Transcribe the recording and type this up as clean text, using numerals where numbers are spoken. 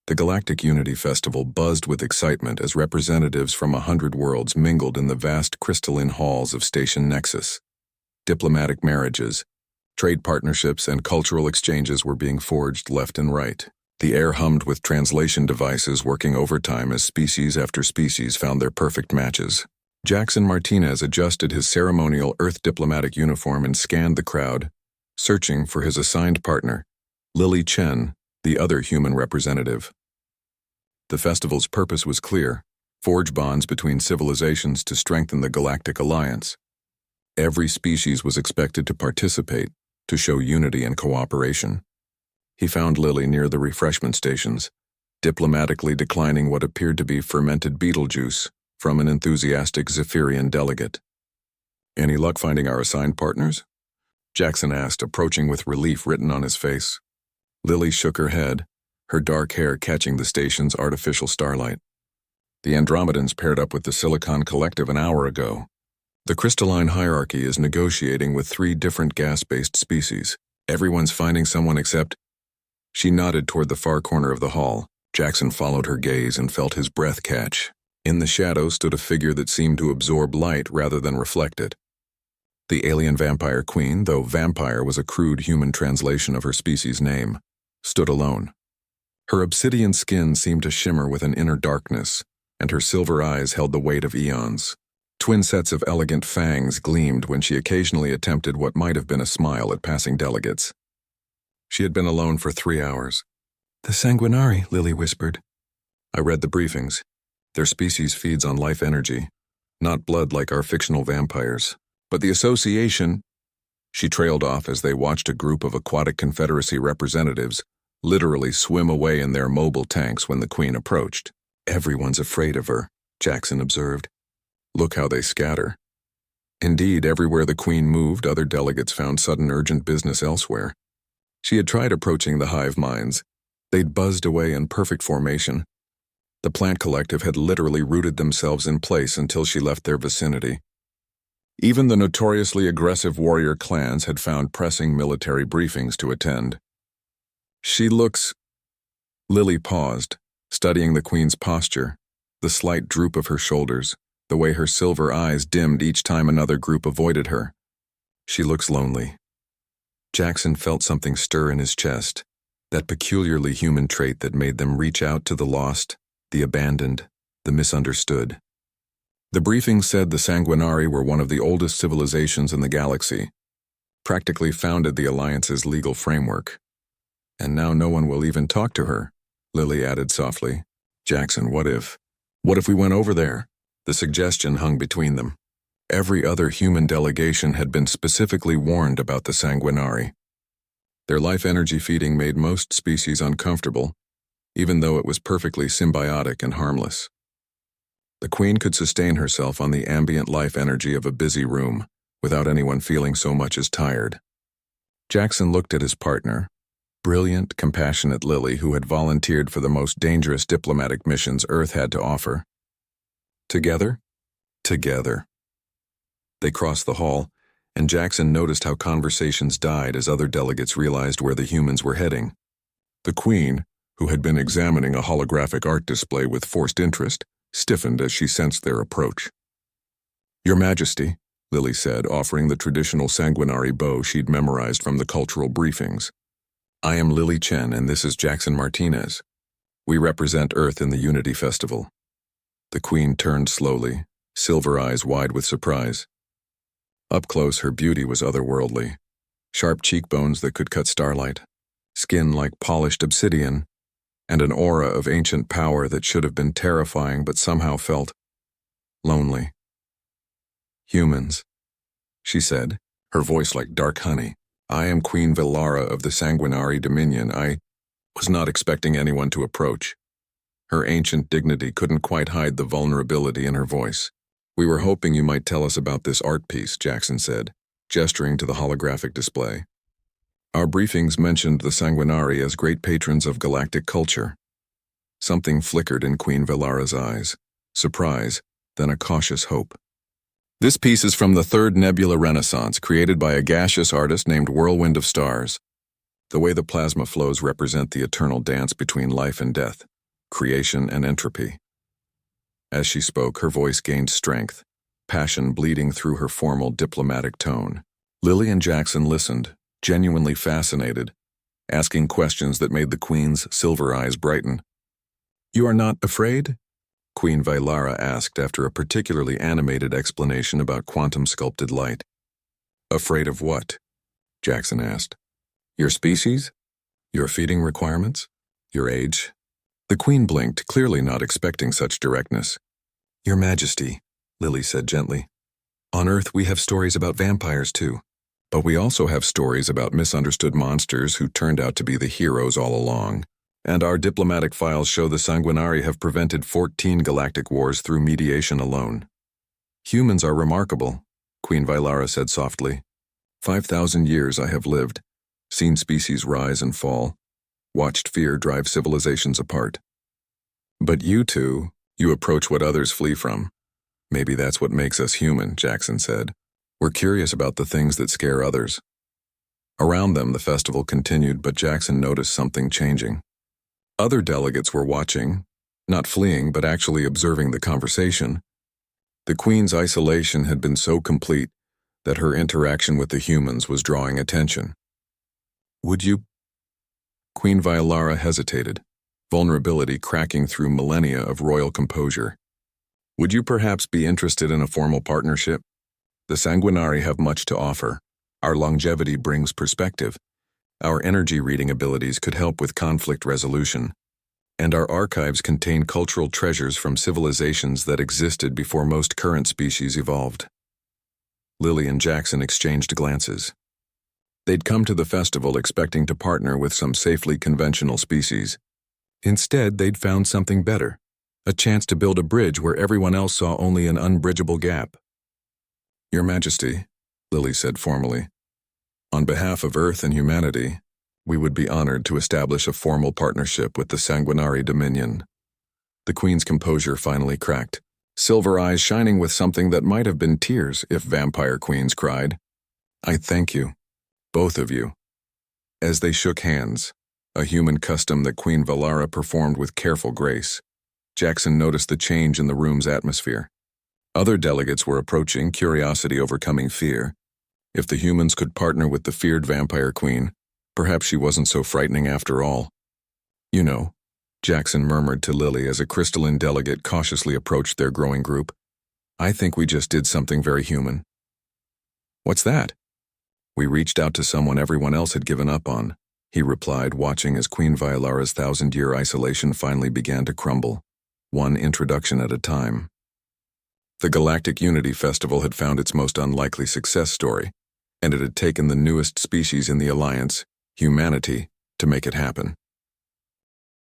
The Galactic Unity Festival buzzed with excitement as representatives from 100 worlds mingled in the vast crystalline halls of Station Nexus. Diplomatic marriages, trade partnerships, and cultural exchanges were being forged left and right. The air hummed with translation devices working overtime as species after species found their perfect matches. Jackson Martinez adjusted his ceremonial Earth diplomatic uniform and scanned the crowd, searching for his assigned partner, Lily Chen, the other human representative. The festival's purpose was clear: forge bonds between civilizations to strengthen the Galactic Alliance. Every species was expected to participate, to show unity and cooperation. He found Lily near the refreshment stations, diplomatically declining what appeared to be fermented beetle juice from an enthusiastic Zephyrian delegate. "Any luck finding our assigned partners?" Jackson asked, approaching with relief written on his face. Lily shook her head, her dark hair catching the station's artificial starlight. "The Andromedans paired up with the Silicon Collective an hour ago. The crystalline hierarchy is negotiating with 3 different gas-based species. Everyone's finding someone except—" She nodded toward the far corner of the hall. Jackson followed her gaze and felt his breath catch. In the shadow stood a figure that seemed to absorb light rather than reflect it. The alien vampire queen, though vampire was a crude human translation of her species' name, stood alone. Her obsidian skin seemed to shimmer with an inner darkness, and her silver eyes held the weight of eons. Twin sets of elegant fangs gleamed when she occasionally attempted what might have been a smile at passing delegates. She had been alone for 3 hours. "The Sanguinari," Lily whispered. "I read the briefings. Their species feeds on life energy, not blood like our fictional vampires. But the association—" She trailed off as they watched a group of Aquatic Confederacy representatives literally swim away in their mobile tanks when the Queen approached. "Everyone's afraid of her," Jackson observed. "Look how they scatter." Indeed, everywhere the Queen moved, other delegates found sudden urgent business elsewhere. She had tried approaching the hive minds. They'd buzzed away in perfect formation. The plant collective had literally rooted themselves in place until she left their vicinity. Even the notoriously aggressive warrior clans had found pressing military briefings to attend. "She looks—" Lily paused, studying the Queen's posture, the slight droop of her shoulders, the way her silver eyes dimmed each time another group avoided her. "She looks lonely." Jackson felt something stir in his chest, that peculiarly human trait that made them reach out to the lost, the abandoned, the misunderstood. The briefing said the Sanguinari were one of the oldest civilizations in the galaxy, practically founded the Alliance's legal framework. "And now no one will even talk to her," Lily added softly. "Jackson, what if we went over there?" The suggestion hung between them. Every other human delegation had been specifically warned about the Sanguinari. Their life energy feeding made most species uncomfortable, even though it was perfectly symbiotic and harmless. The Queen could sustain herself on the ambient life energy of a busy room, without anyone feeling so much as tired. Jackson looked at his partner, brilliant, compassionate Lily, who had volunteered for the most dangerous diplomatic missions Earth had to offer. Together? Together. They crossed the hall, and Jackson noticed how conversations died as other delegates realized where the humans were heading. The Queen, who had been examining a holographic art display with forced interest, stiffened as she sensed their approach. "Your Majesty," Lily said, offering the traditional Sanguinari bow she'd memorized from the cultural briefings. "I am Lily Chen, and this is Jackson Martinez. We represent Earth in the Unity Festival." The Queen turned slowly, silver eyes wide with surprise. Up close, her beauty was otherworldly. Sharp cheekbones that could cut starlight, skin like polished obsidian, and an aura of ancient power that should have been terrifying but somehow felt lonely. "Humans," she said, her voice like dark honey. "I am Queen Villara of the Sanguinari Dominion. I was not expecting anyone to approach." Her ancient dignity couldn't quite hide the vulnerability in her voice. "We were hoping you might tell us about this art piece," Jackson said, gesturing to the holographic display. "Our briefings mentioned the Sanguinari as great patrons of galactic culture." Something flickered in Queen Villara's eyes, surprise, then a cautious hope. "This piece is from the Third Nebula Renaissance, created by a gaseous artist named Whirlwind of Stars. The way the plasma flows represent the eternal dance between life and death. creation and entropy. As she spoke, her voice gained strength, passion bleeding through her formal diplomatic tone. Lily and Jackson listened, genuinely fascinated, asking questions that made the Queen's silver eyes brighten. "You are not afraid?" Queen Vylara asked after a particularly animated explanation about quantum-sculpted light. "Afraid of what?" Jackson asked. "Your species? Your feeding requirements? Your age?" The Queen blinked, clearly not expecting such directness. "Your Majesty," Lily said gently. "On Earth we have stories about vampires too. But we also have stories about misunderstood monsters who turned out to be the heroes all along. And our diplomatic files show the Sanguinari have prevented 14 galactic wars through mediation alone. Humans are remarkable," Queen Vylara said softly. 5,000 years I have lived, seen species rise and fall, watched fear drive civilizations apart. But you two, you approach what others flee from. Maybe that's what makes us human, Jackson said. We're curious about the things that scare others. Around them, the festival continued, but Jackson noticed something changing. Other delegates were watching, not fleeing, but actually observing the conversation. The Queen's isolation had been so complete that her interaction with the humans was drawing attention. "Would you?" Queen Vylara hesitated, vulnerability cracking through millennia of royal composure. "Would you perhaps be interested in a formal partnership? The Sanguinari have much to offer. Our longevity brings perspective. Our energy reading abilities could help with conflict resolution. And our archives contain cultural treasures from civilizations that existed before most current species evolved." Lily and Jackson exchanged glances. They'd come to the festival expecting to partner with some safely conventional species. Instead, they'd found something better, a chance to build a bridge where everyone else saw only an unbridgeable gap. "Your Majesty," Lily said formally, "on behalf of Earth and humanity, we would be honored to establish a formal partnership with the Sanguinari Dominion." The Queen's composure finally cracked, silver eyes shining with something that might have been tears if vampire queens cried. "I thank you, both of you." As they shook hands, a human custom that Queen Vylara performed with careful grace, Jackson noticed the change in the room's atmosphere. Other delegates were approaching, curiosity overcoming fear. If the humans could partner with the feared vampire queen, perhaps she wasn't so frightening after all. "You know," Jackson murmured to Lily as a crystalline delegate cautiously approached their growing group, "I think we just did something very human." "What's that?" "We reached out to someone everyone else had given up on," he replied, watching as Queen Vyalara's 1,000-year isolation finally began to crumble, one introduction at a time. The Galactic Unity Festival had found its most unlikely success story, and it had taken the newest species in the Alliance, humanity, to make it happen.